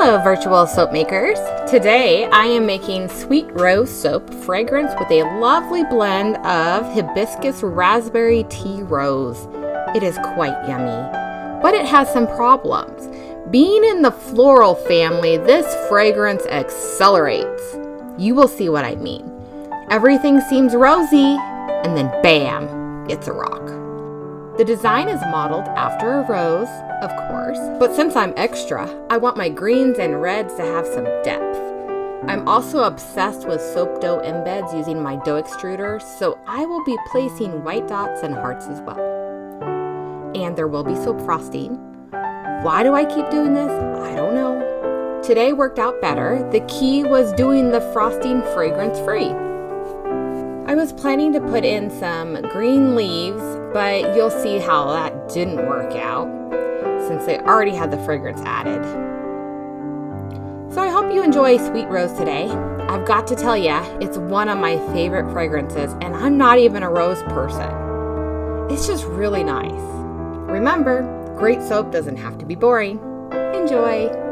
Hello, virtual soap makers. Today I am making Sweet Rose Soap fragrance with a lovely blend of hibiscus raspberry tea rose. It is quite yummy, but it has some problems. Being in the floral family, this fragrance accelerates. You will see what I mean. Everything seems rosy, and then bam, it's a rock. The design is modeled after a rose, of course, but since I'm extra, I want my greens and reds to have some depth. I'm also obsessed with soap dough embeds using my dough extruder, so I will be placing white dots and hearts as well. And there will be soap frosting. Why do I keep doing this? I don't know. Today worked out better. The key was doing the frosting fragrance-free. I was planning to put in some green leaves, but you'll see how that didn't work out since they already had the fragrance added. So I hope you enjoy Sweet Rose today. I've got to tell you, it's one of my favorite fragrances, and I'm not even a rose person. It's just really nice. Remember, great soap doesn't have to be boring. Enjoy!